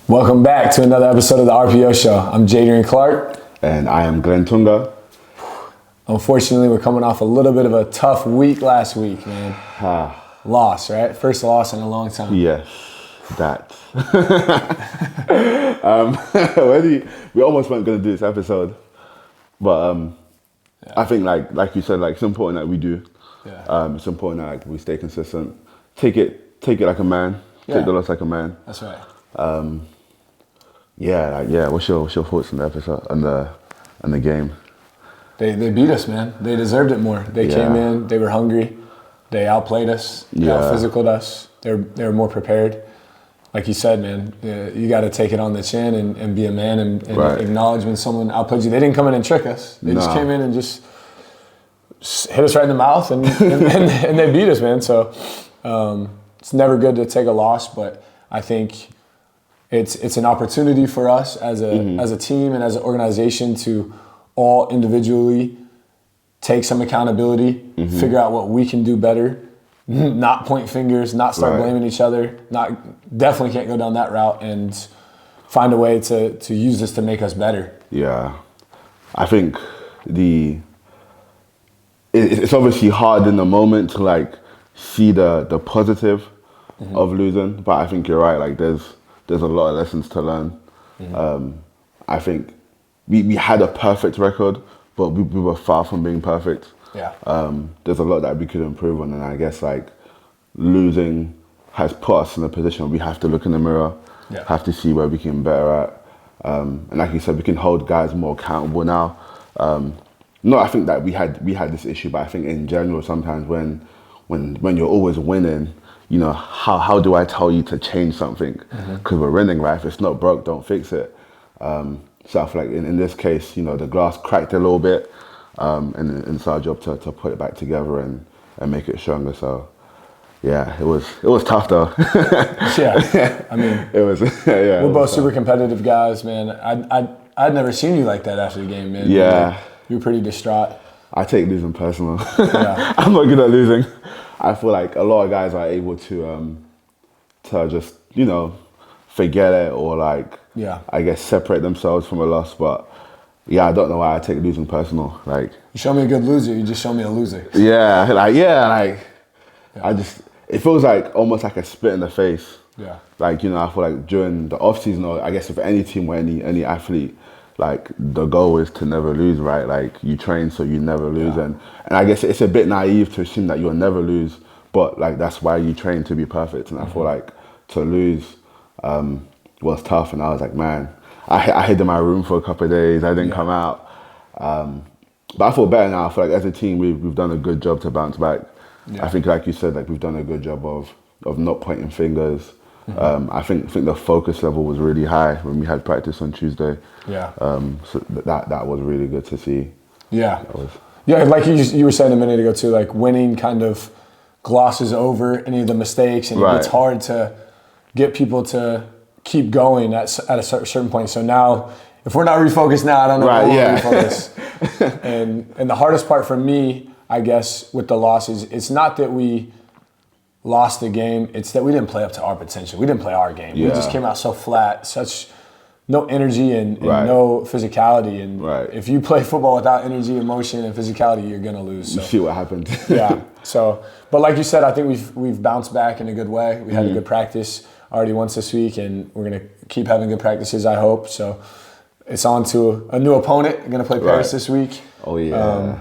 Welcome back to another episode of the RPO show. I'm Jadrian Clark. And I am Glenn Tunga. Unfortunately, we're coming off a little bit of a tough week last week, man. Loss, right? First loss in a long time. Yes, that. We almost weren't going to do this episode. But I think, like you said, it's important that we do. Yeah. It's important that we stay consistent. Take it like a man. Yeah. Take the loss like a man. That's right. What's your thoughts on the episode, on the game? They beat us, man. They deserved it more. They came in. They were hungry. They outplayed us. They out-physicaled us. They were more prepared. Like you said, man, you got to take it on the chin and be a man and acknowledge when someone outplayed you. They didn't come in and trick us. They just came in and just hit us right in the mouth and they beat us, man. So it's never good to take a loss, but I think it's an opportunity for us as a team and as an organization to all individually take some accountability, figure out what we can do better, not point fingers, not start blaming each other, definitely can't go down that route, and find a way to use this to make us better. Yeah. I think it's obviously hard in the moment to see the positive of losing, but I think you're right. There's a lot of lessons to learn. I think we had a perfect record, but we were far from being perfect. Yeah. There's a lot that we could improve on, and I guess losing has put us in a position where we have to look in the mirror, have to see where we can better at. And like you said, we can hold guys more accountable now. I think that we had this issue, but I think in general sometimes when you're always winning, how do I tell you to change something? Because we're winning, right? If it's not broke, don't fix it. So I feel like in this case, the glass cracked a little bit, and it's our job to put it back together and make it stronger. So yeah, it was tough though. Yeah, I mean, it was. Yeah, we're both super competitive guys, man. I'd never seen you like that after the game, man. Yeah, you were pretty distraught. I take losing personal. Yeah. I'm not good at losing. I feel like a lot of guys are able to just forget it or I guess separate themselves from a loss. But I don't know why I take losing personal. You show me a good loser, you just show me a loser. I just, it feels almost like a spit in the face. Yeah. I feel like during the off season, or I guess with any team or any athlete, the goal is to never lose, right? You train so you never lose, and I guess it's a bit naive to assume that you'll never lose, but that's why you train to be perfect. And I feel like to lose was tough, and I was like, man, I hid in my room for a couple of days. I didn't come out, but I feel better now. I feel like as a team we've done a good job to bounce back. Yeah. I think, like you said, we've done a good job of not pointing fingers. I think the focus level was really high when we had practice on Tuesday. Yeah. So that was really good to see. Yeah. Yeah, like you were saying a minute ago too, winning kind of glosses over any of the mistakes, and it's hard to get people to keep going at a certain point. So now, if we're not refocused now, I don't know when we'll refocus. And the hardest part for me, I guess, with the loss is it's not that we lost the game, it's that we didn't play up to our potential. We didn't play our game. We just came out so flat, such no energy and no physicality. And if you play football without energy, emotion, and physicality, you're gonna lose. So. You see what happened. Yeah. So, but like you said, I think we've bounced back in a good way. We had a good practice already once this week, and we're gonna keep having good practices, I hope. So it's on to a new opponent. We're gonna play Paris this week. Oh yeah.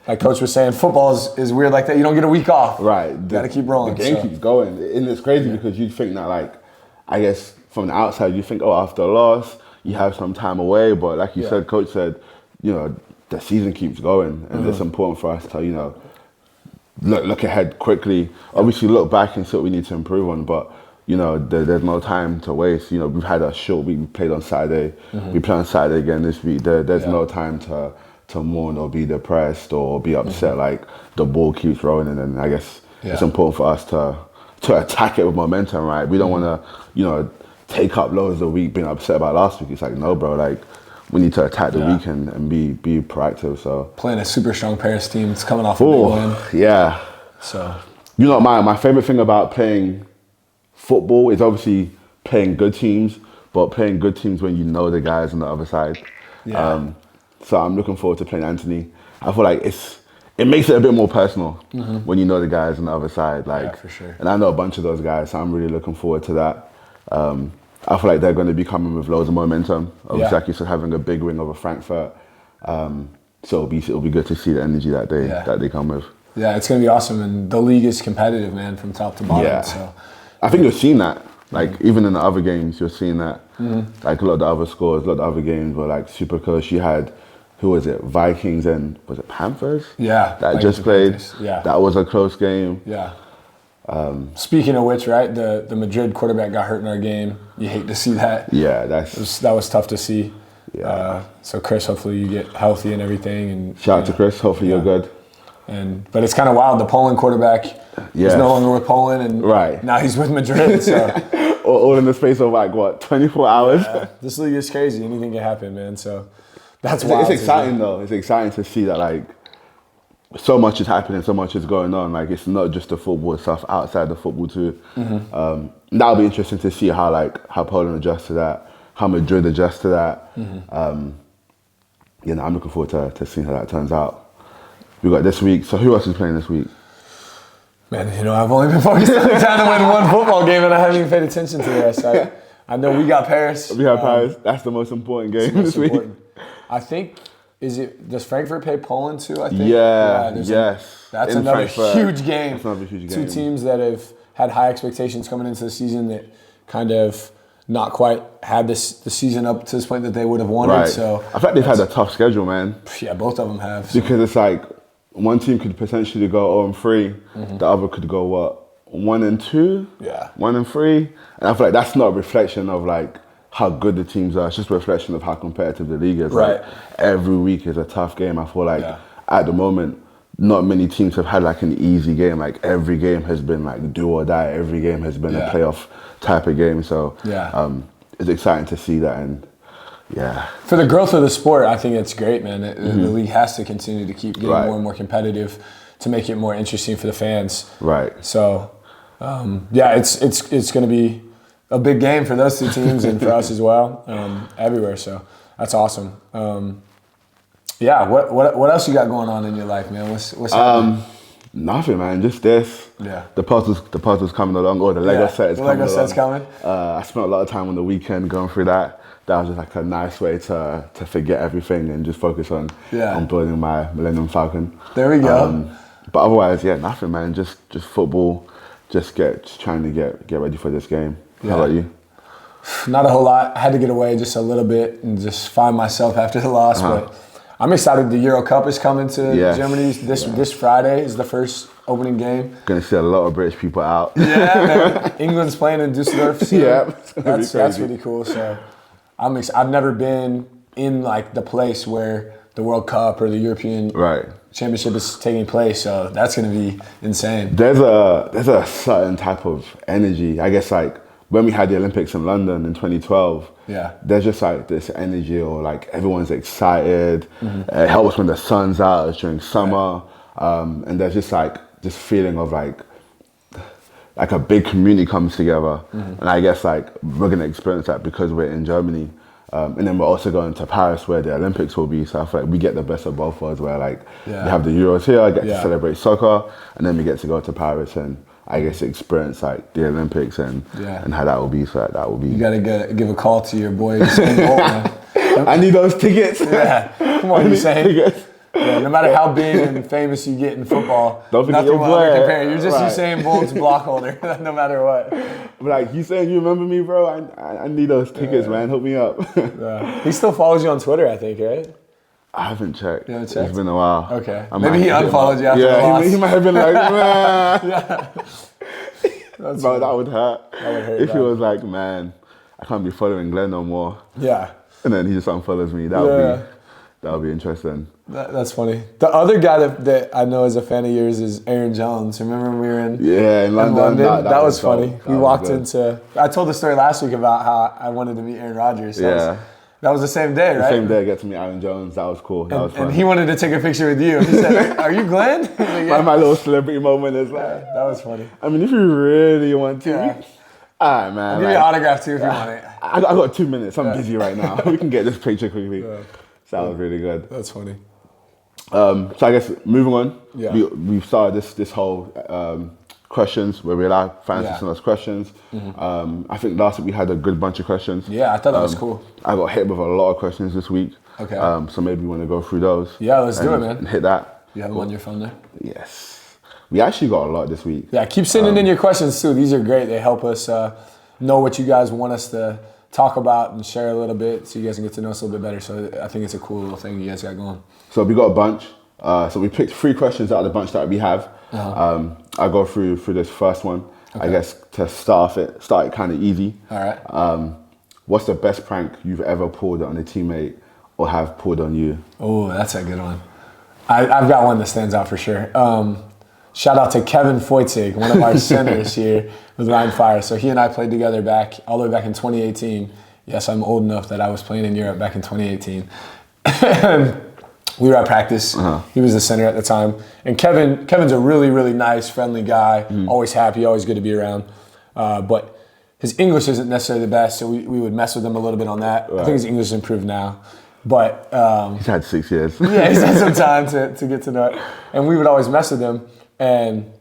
Like Coach was saying, football is weird like that. You don't get a week off. Right. Got to keep rolling. The game keeps going. And it's crazy because you think that, I guess from the outside, you think, after a loss, you have some time away. But like you said, Coach said, the season keeps going. And it's important for us to, look ahead quickly. Obviously, look back and see what we need to improve on. But, there's no time to waste. We've had a short week. We played on Saturday. We play on Saturday again this week. There's no time to mourn or be depressed or be upset. The ball keeps rolling, and then I guess it's important for us to attack it with momentum, right? We don't want to, take up loads of the week being upset about last week. It's no, bro. We need to attack the week and be proactive. So playing a super strong Paris team, it's coming off a big win. Yeah. So my favorite thing about playing football is obviously playing good teams, but playing good teams when you know the guys on the other side. Yeah. So I'm looking forward to playing Anthony. I feel like it makes it a bit more personal when you know the guys on the other side. Like, Yeah, for sure. And I know a bunch of those guys, so I'm really looking forward to that. I feel like they're going to be coming with loads of momentum. Obviously, like you said, having a big win over Frankfurt. So it'll be good to see the energy that they come with. Yeah, it's going to be awesome. And the league is competitive, man, from top to bottom. Yeah. So I think you're seeing that. Like, even in the other games, you're seeing that. Like, a lot of the other scores, a lot of the other games were, like, super close. You had, who was it? Vikings and, was it Panthers? Yeah. That just played. Panthers. Yeah. That was a close game. Yeah. Speaking of which, right, the Madrid quarterback got hurt in our game. You hate to see that. Yeah, that was tough to see. Yeah. So Chris, hopefully you get healthy and everything. And shout out to Chris. Hopefully you're good. But it's kind of wild. The Poland quarterback is no longer with Poland, and now he's with Madrid. So all in the space of like what, 24 hours? Yeah. This league is crazy. Anything can happen, man. So that's wild. It's exciting though. It's exciting to see that like so much is happening, so much is going on. Like it's not just the football stuff outside the football too. That'll be interesting to see how Poland adjusts to that, how Madrid adjusts to that. I'm looking forward to seeing how that turns out. We got this week. So who else is playing this week? Man, I've only been focused on trying to win one football game, and I haven't even paid attention to the rest. I know we got Paris. We have Paris. That's the most important game this week. I think. Does Frankfurt play Poland too? I think. Yes. That's in another Frankfurt. huge game. That's another huge game. Two teams that have had high expectations coming into the season that kind of not quite had the season up to this point that they would have wanted. Right. So I think they've had a tough schedule, man. Yeah, both of them have. So. Because it's like one team could potentially go 0-3, the other could go what, 1-2, 1-3, and I feel like that's not a reflection of like how good the teams are. It's just a reflection of how competitive the league is. Right. Like, every week is a tough game. I feel like at the moment, not many teams have had like an easy game. Like every game has been like do or die. Every game has been a playoff type of game. So it's exciting to see that. And for the growth of the sport, I think it's great, man. The league has to continue to keep getting more and more competitive to make it more interesting for the fans. Right. So it's going to be a big game for those two teams and for us as well, everywhere. So that's awesome. What else you got going on in your life, man? What's happening? Nothing, man. Just this. Yeah. The puzzle's coming along, or the Lego set is coming along. The Lego set's coming. I spent a lot of time on the weekend going through that. That was just like a nice way to forget everything and just focus on building my Millennium Falcon. There we go. But otherwise, nothing, man. Just football. Just trying to get ready for this game. Yeah. How about you? Not a whole lot. I had to get away just a little bit and just find myself after the loss. But I'm excited. The Euro Cup is coming to Germany. This Friday is the first opening game. Gonna see a lot of British people out. Yeah, man. England's playing in Düsseldorf. So that's really cool. So I've never been in like the place where the World Cup or the European Championship is taking place. So that's gonna be insane. There's a certain type of energy. I guess like when we had the Olympics in London in 2012, there's just like this energy, or like everyone's excited. It helps when the sun's out. It's during summer, and there's just like this feeling of like a big community comes together. And I guess like we're gonna experience that because we're in Germany, and then we're also going to Paris where the Olympics will be. So I feel like we get the best of both worlds, where like we have the Euros here, I get to celebrate soccer, and then we get to go to Paris and I guess experience like the Olympics and how that will be. So that will be. You gotta give a call to your boy Usain Bolt, man. I need those tickets. Yeah, come on, Usain. Yeah, no matter how big and famous you get in football, nothing will ever compare. You're just Usain Bolt's block holder, no matter what. But like Usain, you remember me, bro? I need those tickets, man. Hook me up. He still follows you on Twitter, I think, right? I haven't checked. You haven't checked? It's been a while. Okay. Maybe he unfollowed you after the loss. He might have been like, man. Bro, that would hurt. That would hurt. If he was like, man, I can't be following Glenn no more. Yeah. And then he just unfollows me. That would be interesting. That's funny. The other guy that I know is a fan of yours is Aaron Jones. Remember when we were in London? That was funny. We walked into. I told the story last week about how I wanted to meet Aaron Rodgers. That was the same day, right? The same day I get to meet Aaron Jones. That was cool. That was fun. And he wanted to take a picture with you. He said, "Are you Glenn?" Like, my little celebrity moment is like. That was funny. I mean, if you really want to. All right, man. I'll give you an autograph too if you want it. I got 2 minutes. I'm busy right now. We can get this picture quickly. Yeah. Sounds really good. That's funny. So I guess moving on, Yeah. we've started this whole questions where we allow fans to send us questions. I think last week we had a good bunch of questions. Yeah, I thought that was cool. I got hit with a lot of questions this week. Okay. So maybe we want to go through those. Yeah, let's do it, man. And hit that. You have them on your phone there? Yes. We actually got a lot this week. Yeah, keep sending in your questions too. These are great. They help us know what you guys want us to talk about and share a little bit so you guys can get to know us a little bit better. So I think it's a cool little thing you guys got going. So we got a bunch. So we picked 3 questions out of the bunch that we have. I'll go through this first one. Okay. I guess to start it kind of easy. All right. What's the best prank you've ever pulled on a teammate or have pulled on you? Oh, that's a good one. I've got one that stands out for sure. Shout out to Kevin Foitzig, one of our centers here with Ryan Fire. So he and I played together all the way back in 2018. Yes, I'm old enough that I was playing in Europe back in 2018. We were at practice. He was the center at the time. And Kevin's a really, really nice, friendly guy, always happy, always good to be around. But his English isn't necessarily the best, so we would mess with him a little bit on that. Right. I think his English has improved now. But he's had 6 years. Yeah, he's had some time to get to know it. And we would always mess with him. And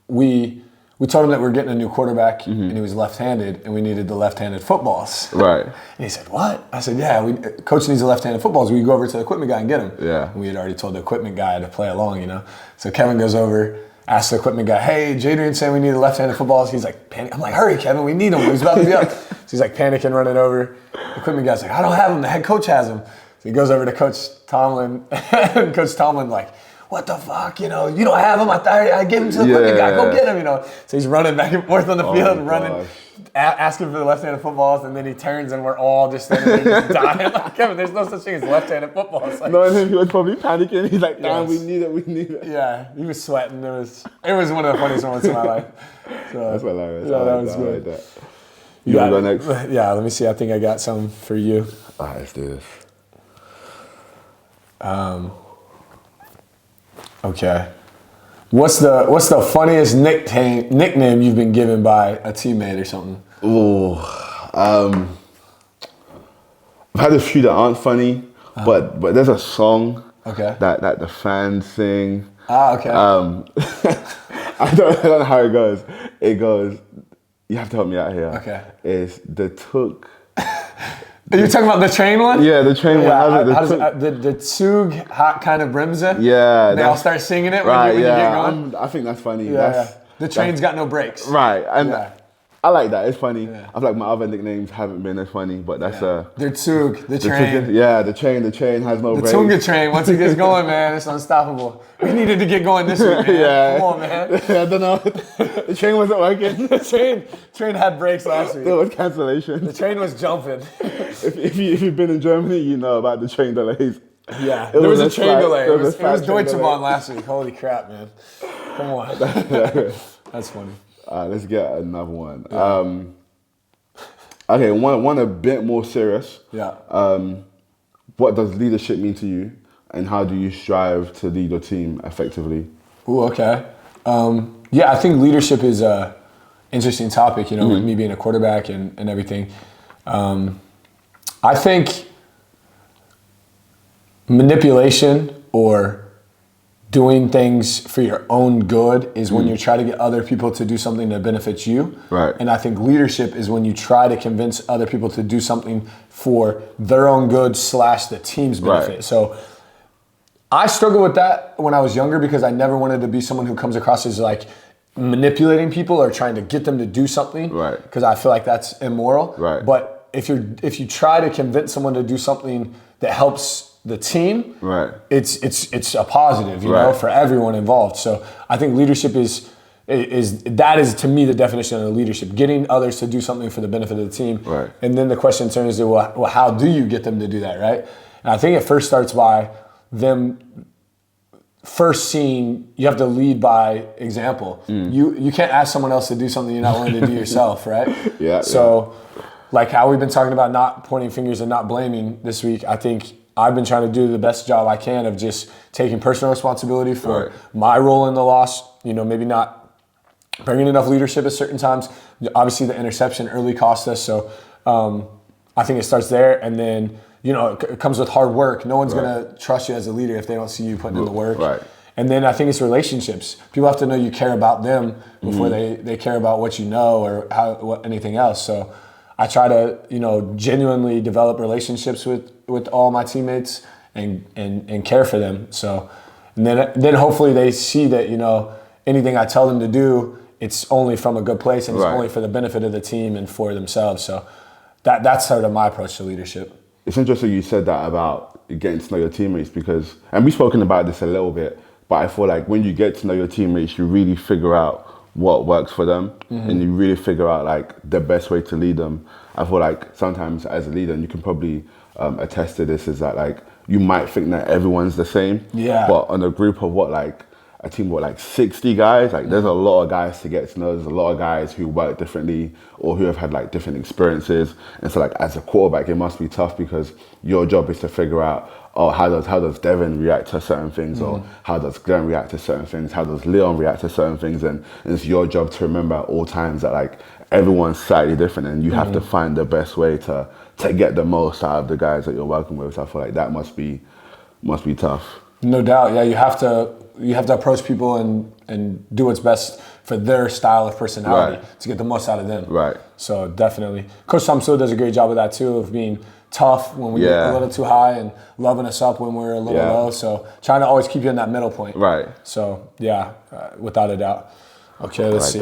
we told him that we were getting a new quarterback, and he was left-handed, and we needed the left-handed footballs. Right. And he said, "What?" I said, "Yeah, coach needs the left-handed footballs. We go over to the equipment guy and get them." Yeah. And we had already told the equipment guy to play along, So Kevin goes over, asks the equipment guy, "Hey, Jadrian's saying we need the left-handed footballs." He's like, panic. I'm like, "Hurry, Kevin, we need them. He's about to be up." So he's like panicking, running over. The equipment guy's like, "I don't have them. The head coach has them." So he goes over to Coach Tomlin, and Coach Tomlin like, "What the fuck, you don't have him. I gave him to the equipment guy. Go get him, So he's running back and forth on the field, running, asking for the left-handed footballs, and then he turns and we're all just standing there just dying. Like, Kevin, there's no such thing as left-handed footballs. Like, no, and then he was probably panicking. He's like, "Damn, we need it. Yeah, he was sweating. It was one of the funniest moments of my life. So, that's hilarious. Yeah, that was good. Like that. You want to go next? Yeah, let me see. I think I got some for you. All right, let's do this. Okay. What's the funniest nickname you've been given by a teammate or something? I've had a few that aren't funny, but there's a song that the fans sing. Okay. I don't know how it goes. It goes, you have to help me out here. Okay. It's the Took. Are you talking about the train one? Yeah, the train one. The Zug hat kind of Bremse? Yeah. They all start singing it when you get going? I think that's funny. Yeah. The train's got no brakes. Right. And I like that. It's funny. Yeah. I feel like my other nicknames haven't been as funny, but that's the Zug, the train. The train has no brakes. The Tunga train, once it gets going, man, it's unstoppable. We needed to get going this week, man. Come on, man. I don't know. The train wasn't working. The train had brakes last week. There was cancellation. The train was jumping. If you've been in Germany, you know about the train delays. Yeah, there was a train delay. It was Deutsche Bahn last week. Holy crap, man. Come on. That's funny. Let's get another one. Yeah. Okay, one a bit more serious. Yeah. What does leadership mean to you, and how do you strive to lead your team effectively? Ooh, okay. I think leadership is a interesting topic. With me being a quarterback and everything. I think manipulation or doing things for your own good is when you try to get other people to do something that benefits you. Right. And I think leadership is when you try to convince other people to do something for their own good / the team's benefit. Right. So I struggled with that when I was younger because I never wanted to be someone who comes across as like manipulating people or trying to get them to do something. Right. Because I feel like that's immoral. Right. But if you try to convince someone to do something that helps the team, right? It's a positive, you know, for everyone involved. So I think leadership is to me the definition of leadership: getting others to do something for the benefit of the team. Right. And then the question turns to, well, how do you get them to do that, right? And I think it first starts by them first seeing. You have to lead by example. You can't ask someone else to do something you're not willing to do yourself, right? Yeah. So, like how we've been talking about not pointing fingers and not blaming this week, I think I've been trying to do the best job I can of just taking personal responsibility for my role in the loss. Maybe not bringing enough leadership at certain times. Obviously, the interception early cost us, so I think it starts there, and then it comes with hard work. No one's gonna trust you as a leader if they don't see you putting in the work. Right. And then I think it's relationships. People have to know you care about them before they care about what you know or anything else. So I try to genuinely develop relationships with all my teammates and care for them. So and then hopefully they see that anything I tell them to do, it's only from a good place and it's only for the benefit of the team and for themselves. So that's sort of my approach to leadership. It's interesting you said that about getting to know your teammates and we've spoken about this a little bit, but I feel like when you get to know your teammates, you really figure out what works for them and you really figure out like the best way to lead them. I feel like sometimes as a leader, and you can probably attest to this, is that like you might think that everyone's the same, but on a group of a team of 60 guys, there's a lot of guys to get to know. There's a lot of guys who work differently or who have had different experiences. And so as a quarterback, it must be tough because your job is to figure out, how does Devin react to certain things, or how does Glenn react to certain things, how does Leon react to certain things, and it's your job to remember at all times that everyone's slightly different, and you have to find the best way to get the most out of the guys that you're working with. So I feel like that must be tough. No doubt, yeah. You have to approach people and do what's best for their style of personality to get the most out of them. Right. So definitely, Coach Samso does a great job of that too, of being tough when we get a little too high and loving us up when we're a little low. So trying to always keep you in that middle point. Right. So without a doubt. Okay, let's see.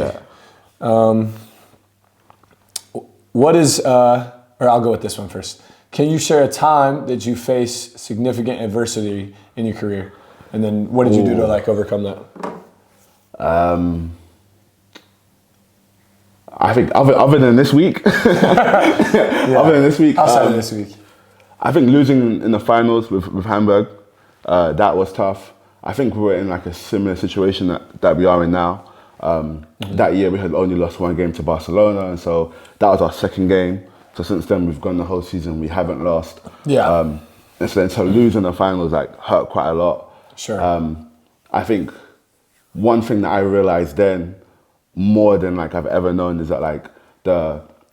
What is, or I'll go with this one first. Can you share a time that you faced significant adversity in your career? And then what did you do to overcome that? I think other than this week, other than this week, outside of this week, I think losing in the finals with Hamburg, that was tough. I think we were in a similar situation that we are in now. That year we had only lost one game to Barcelona, and so that was our second game. So since then we've gone the whole season, we haven't lost. And so losing the finals hurt quite a lot. Sure. I think one thing that I realized then, more than I've ever known, is that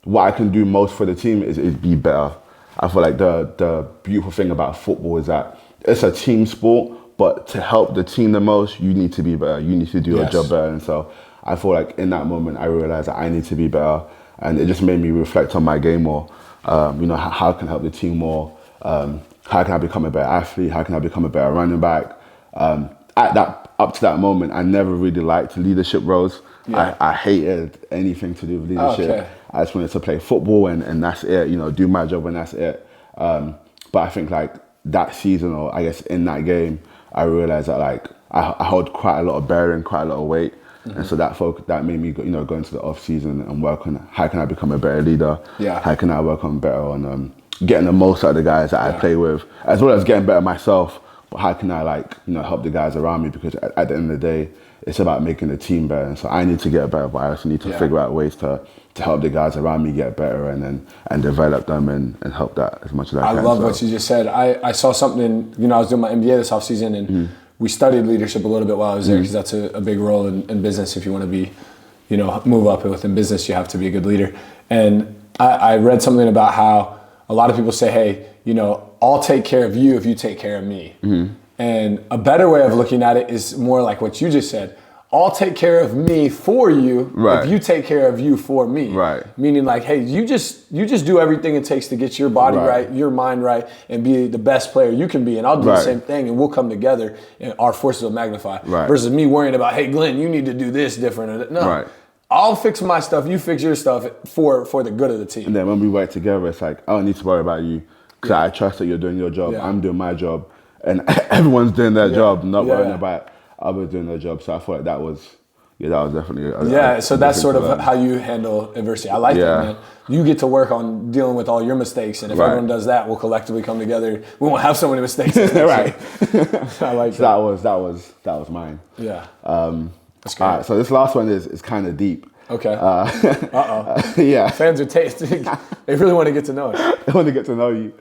what I can do most for the team is be better. I feel like the beautiful thing about football is that it's a team sport, but to help the team the most, you need to be better. You need to do your job better. And so I feel like in that moment, I realized that I need to be better. And it just made me reflect on my game more. How can I help the team more? How can I become a better athlete? How can I become a better running back? Up to that moment, I never really liked leadership roles. I hated anything to do with leadership. Okay. I just wanted to play football and that's it, do my job and that's it. But I think that season, or I guess in that game, I realized that I hold quite a lot of bearing, quite a lot of weight. And so that made me go into the off season and work on how can I become a better leader? How can I work on better on getting the most out of the guys that I play with, as well as getting better myself. But how can I help the guys around me? Because at the end of the day, it's about making the team better. And so I need to get better, but I also need to figure out ways to help the guys around me get better and develop them and help that as much as I can. I love what you just said. I saw something, I was doing my MBA this offseason and we studied leadership a little bit while I was there because that's a big role in business. If you want to be, move up within business, you have to be a good leader. And I read something about how a lot of people say, hey, I'll take care of you if you take care of me. And a better way of looking at it is more like what you just said. I'll take care of me for you if you take care of you for me. Meaning hey, you just do everything it takes to get your body right, your mind right, and be the best player you can be. And I'll do the same thing, and we'll come together, and our forces will magnify. Versus me worrying about, hey, Glenn, you need to do this different. No, I'll fix my stuff, you fix your stuff for the good of the team. And then when we work together, it's I don't need to worry about you because I trust that you're doing your job. I'm doing my job, and everyone's doing their job, not worrying about others doing their job. So I feel like that was definitely so that's sort of how you handle adversity. I like that, man. You get to work on dealing with all your mistakes, and if everyone does that, we'll collectively come together. We won't have so many mistakes. Right. I like that. That was mine. Yeah. That's great. All right, so this last one is kind of deep. Okay. Yeah. Fans are tasting. They really want to get to know it. They want to get to know you.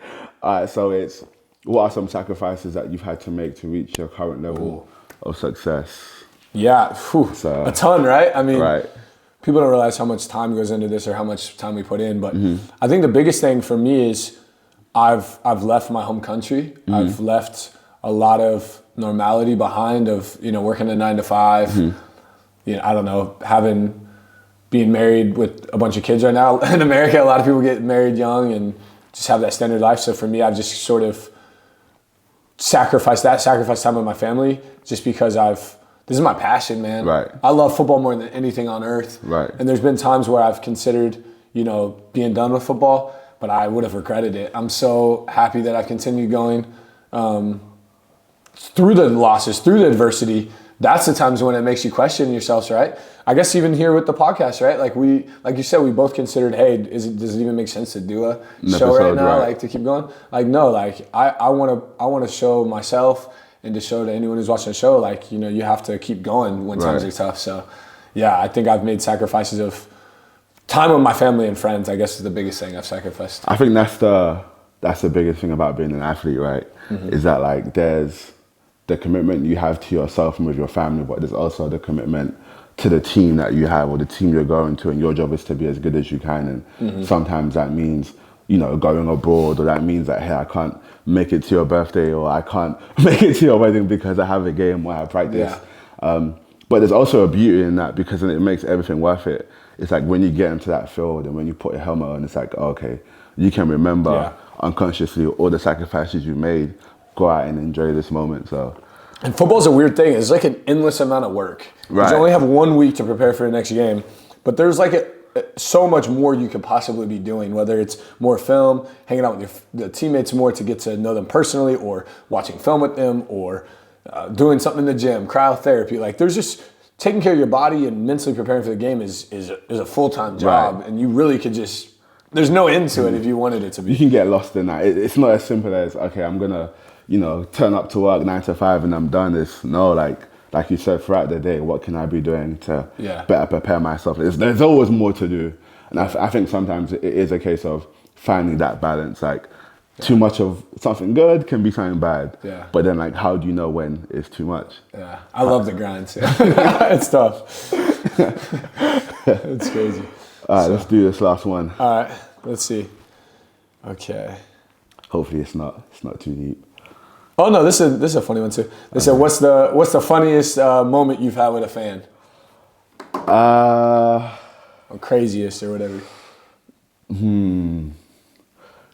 All right, so it's, what are some sacrifices that you've had to make to reach your current level of success? Yeah, a ton, right? I mean, right. people don't realize how much time goes into this or how much time we put in. But I think the biggest thing for me is I've left my home country. I've left a lot of normality behind of, working a 9 to 5. I don't know, being married with a bunch of kids right now. In America, a lot of people get married young and just have that standard life. So for me, I've just sort of sacrificed time with my family just because this is my passion, man. Right. I love football more than anything on earth. Right. And there's been times where I've considered, being done with football, but I would have regretted it. I'm so happy that I've continued going through the losses, through the adversity. That's the times when it makes you question yourselves, right? I guess even here with the podcast, right? Like you said, we both considered, hey, does it even make sense to do a show right now, like to keep going? Like, no, like I want to show myself and to show to anyone who's watching the show, like, you have to keep going when times are tough. So, yeah, I think I've made sacrifices of time with my family and friends. I guess is the biggest thing I've sacrificed. I think that's the biggest thing about being an athlete, right? Is that like there's the commitment you have to yourself and with your family, but there's also the commitment to the team that you have or the team you're going to, and your job is to be as good as you can. And sometimes that means, going abroad, or that means that, hey, I can't make it to your birthday, or I can't make it to your wedding because I have a game or I have practice. Yeah. But there's also a beauty in that because then it makes everything worth it. It's like when you get into that field and when you put your helmet on, it's like, okay, you can remember unconsciously all the sacrifices you made. Go out and enjoy this moment. And football's a weird thing. It's like an endless amount of work. Right. You only have 1 week to prepare for the next game, but there's like so much more you could possibly be doing, whether it's more film, hanging out with the teammates more to get to know them personally, or watching film with them, or doing something in the gym, cryotherapy. Like there's just taking care of your body and mentally preparing for the game is a full-time job. Right. And you really could there's no end to it if you wanted it to be. You can get lost in that. It's not as simple as, okay, I'm going to, turn up to work 9 to 5 and I'm done. It's like you said, throughout the day, what can I be doing to better prepare myself? There's always more to do. And I think sometimes it is a case of finding that balance. Like too much of something good can be something bad. Yeah. But then like, how do you know when it's too much? Yeah. I love the grind too. It's tough. It's crazy. All right, let's do this last one. All right, let's see. Okay. Hopefully it's not too deep. Oh no, this is a funny one too. They said, "What's the funniest moment you've had with a fan?" Or craziest or whatever.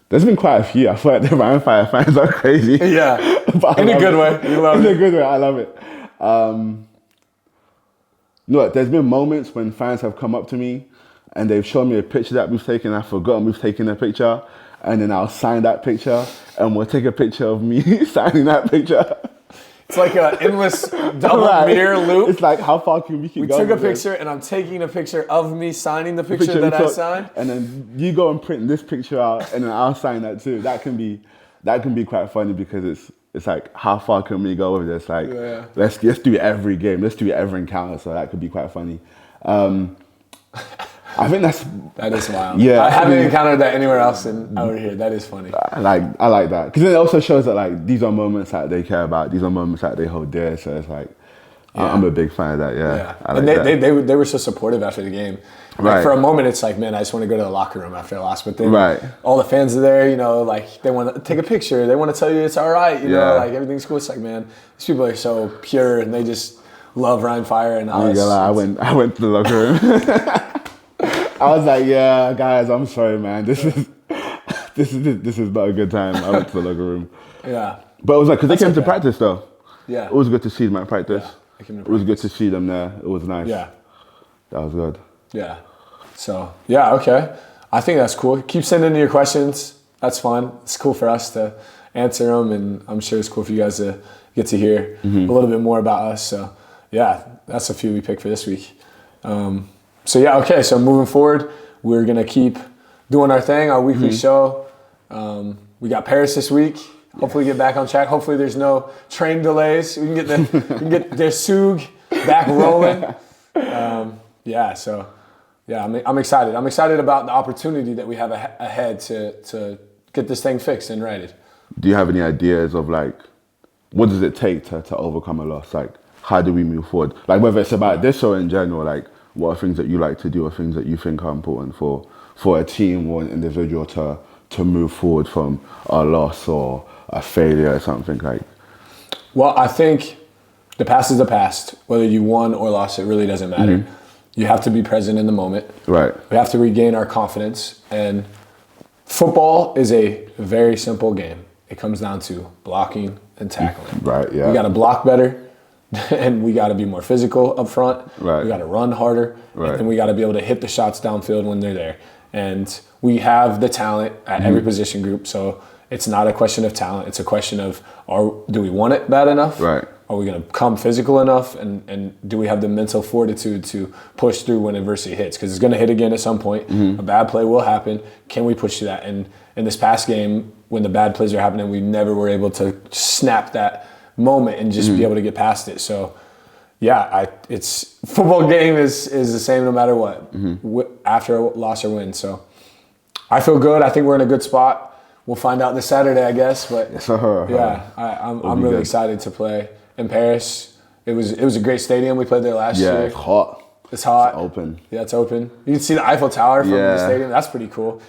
There's been quite a few. I feel like the Ryan Fire fans are crazy. Yeah, in a good way. You love it. In a good way. I love it. Look, there's been moments when fans have come up to me and they've shown me a picture that we've taken. I've forgotten we've taken a picture. And then I'll sign that picture, and we'll take a picture of me signing that picture. It's like an endless double mirror loop. It's like, how far can we keep going? We took a picture, and I'm taking a picture of me signing the picture that I signed. And then you go and print this picture out, and then I'll sign that too. That can be quite funny because it's like, how far can we go with this? Like, let's do every game. Let's do every encounter. So that could be quite funny. I think that is wild. Yeah, I haven't encountered that anywhere else over here. That is funny. I like that because it also shows that like these are moments that they care about. These are moments that they hold dear. So it's like I'm a big fan of that. Yeah, I like and they were so supportive after the game. Like for a moment, it's like, man, I just want to go to the locker room after the loss. But then all the fans are there. Like they want to take a picture. They want to tell you it's all right. You know, like everything's cool. It's like, man, these people are so pure and they just love Ryan Fire and us. I went to the locker room. I was like, yeah, guys, I'm sorry, man. This is not a good time. I went to the locker room. Yeah. But it was like, because they came to practice, though. Yeah. It was good to see them at practice. Yeah, it was good to see them there. It was nice. Yeah. That was good. Yeah. So, yeah, okay. I think that's cool. Keep sending in your questions. That's fun. It's cool for us to answer them, and I'm sure it's cool for you guys to get to hear a little bit more about us. So, yeah, that's a few we picked for this week. So yeah, okay, so moving forward, we're going to keep doing our thing, our weekly show. We got Paris this week. Hopefully get back on track. Hopefully there's no train delays. We can get their Sug back rolling. I'm excited. I'm excited about the opportunity that we have ahead to get this thing fixed and righted. Do you have any ideas of like, what does it take to overcome a loss? Like, how do we move forward? Like whether it's about this or in general, like what are things that you like to do or things that you think are important for a team or an individual to move forward from a loss or a failure or something like? Well, I think the past is the past. Whether you won or lost, it really doesn't matter. You have to be present in the moment. Right. We have to regain our confidence. And football is a very simple game. It comes down to blocking and tackling. Right, yeah. We got to block better, and we got to be more physical up front. Right. We got to run harder, right. and we got to be able to hit the shots downfield when they're there. And we have the talent at every position group, so it's not a question of talent. It's a question of do we want it bad enough? Right. Are we going to come physical enough? And do we have the mental fortitude to push through when adversity hits? Because it's going to hit again at some point. A bad play will happen. Can we push through that? And in this past game, when the bad plays are happening, we never were able to snap that moment and just be able to get past it. So, yeah, it's football game is the same no matter what, after a loss or win. So I feel good. I think we're in a good spot. We'll find out this Saturday, I guess. But yeah, I'm really excited to play in Paris. It was a great stadium. We played there last year. Yeah, it's hot. It's hot. It's open. Yeah, it's open. You can see the Eiffel Tower from the stadium. That's pretty cool.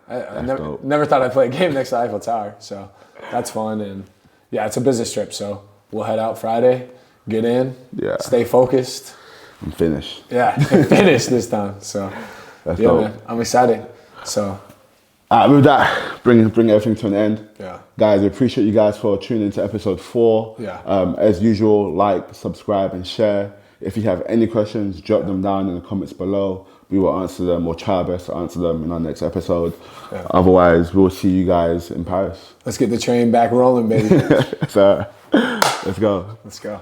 I never thought I'd play a game next to the Eiffel Tower. So that's fun. And yeah, it's a business trip. So we'll head out Friday, get in, stay focused. And finish. Yeah, and finish this time. So that's dope. Man, I'm excited. So. With that, bring everything to an end. Yeah. Guys, we appreciate you guys for tuning into episode 4. Yeah. As usual, like, subscribe, and share. If you have any questions, drop them down in the comments below. We will answer them or try our best to answer them in our next episode. Yeah. Otherwise, we'll see you guys in Paris. Let's get the train back rolling, baby. So, let's go. Let's go.